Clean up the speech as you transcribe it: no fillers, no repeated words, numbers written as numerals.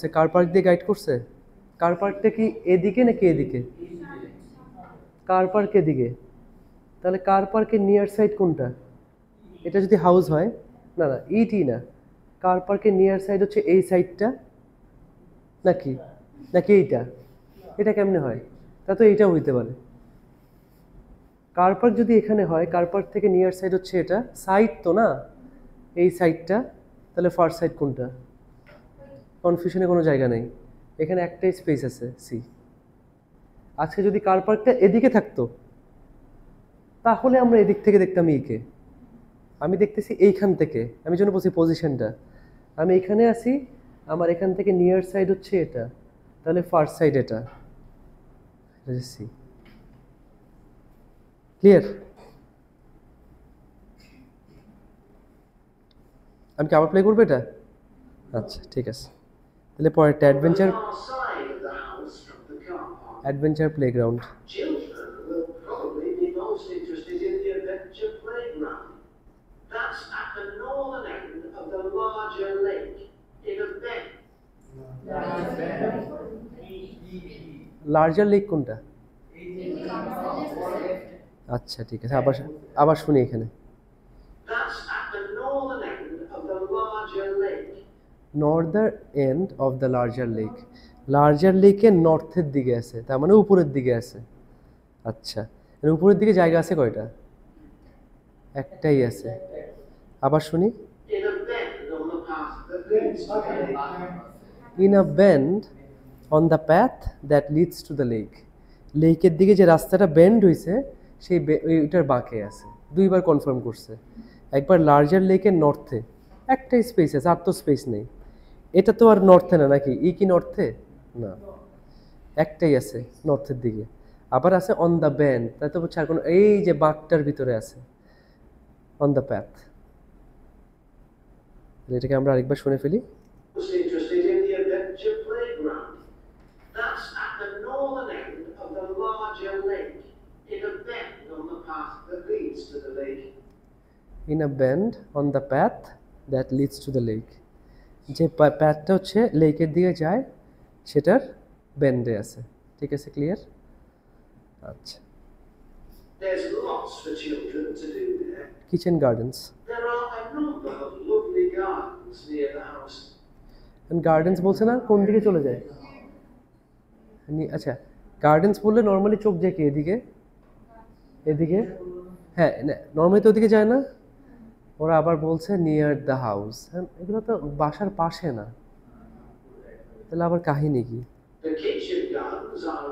করছে? Car park দিয়ে guide করছে? কার পার্কটা কি এদিকে নাকি এদিকে? কার পার্ক এদিকে, তাহলে কার পার্কের নিয়ার সাইড কোনটা? এটা যদি হাউস হয়, না না ইটি না, কার পার্কের নিয়ার সাইড হচ্ছে এই সাইডটা নাকি, নাকি এইটা? এটা কেমনে হয়? তা তো এইটাও হইতে পারে। কার পার্ক যদি এখানে হয়, কার পার্ক থেকে নিয়ার সাইড হচ্ছে এটা, সাইড তো না এই সাইডটা, তাহলে ফার্স্ট সাইড কোনটা? কনফিউশনে কোনো জায়গা নেই, এখানে একটাই স্পেস আছে, সি। আজকে যদি কার পার্কটা এদিকে থাকতো তাহলে আমরা এদিক থেকে দেখতাম ইকে, আমি দেখতেছি এইখান থেকে, আমি জন্য বলছি পজিশনটা, আমি এখানে আছি, আমার এখান থেকে নিয়ার সাইড হচ্ছে এটা, তাহলে ফার্স্ট সাইড এটা, সি। ক্লিয়ার? আমি কি আবার প্লে করবো এটা? আচ্ছা ঠিক আছে, তাহলে পরেরটা adventure, adventure playground. Children will probably be most interested in the adventure playground. That's at the northern end of the larger lake in a bend. Larger lake কোনটা? আচ্ছা ঠিক আছে, আবার আবার শুনি এখানে। That's at the northern end of the larger lake. Northern end of the larger lake, larger লেকের নর্থের দিকে আছে, তার মানে উপরের দিকে আছে। আচ্ছা, উপরের দিকে জায়গা আছে কয়টা? একটাই আছে। আবার শুনি। In a bend on the path that leads to the lake. In a bend on the path that leads to the lake, লেকের দিকে যে রাস্তাটা বেন্ড হয়েছে সেই ওইটার বাঁকে আছে। দুইবার কনফার্ম করছে, একবার লার্জার লেকের নর্থে একটা স্পেস আছে, আর তো স্পেস নেই। এটা তো আর নর্থে না নাকি? ই কি নর্থে? না, একটাই আছে নর্থের দিকে। আবার আছে অন দ্য বেন্ড, তাই তো হচ্ছে আর কোনো, এই যে বাঁকটার ভিতরে আছে অন দ্য প্যাথ। এটাকে আমরা আরেকবার শুনে ফেলি। Most interested in the adventure playground. That's at the northern end of the larger lake in a bend on the path that leads to the lake. In a bend on the path that leads to the lake, যে প্যাথটা হচ্ছে লেকের দিকে যায় সেটার বেন্ডে আছে। ঠিক আছে, clear? আচ্ছা, There's lots for children to do there. Kitchen gardens. There are a number of lovely gardens near the house. Gardens বলছে না, কোন দিকে চলে যায়? আচ্ছা, গার্ডেন্স বললে নর্মালি চোখ যায় কি এদিকে? এদিকে, হ্যাঁ নর্মালি তো ওদিকে যায় না। ওরা আবার বলছে নিয়ার দ্য হাউস, এগুলো তো বাসার পাশে না, তাহলে আবার কাহিনী কি? The kitchen gardens are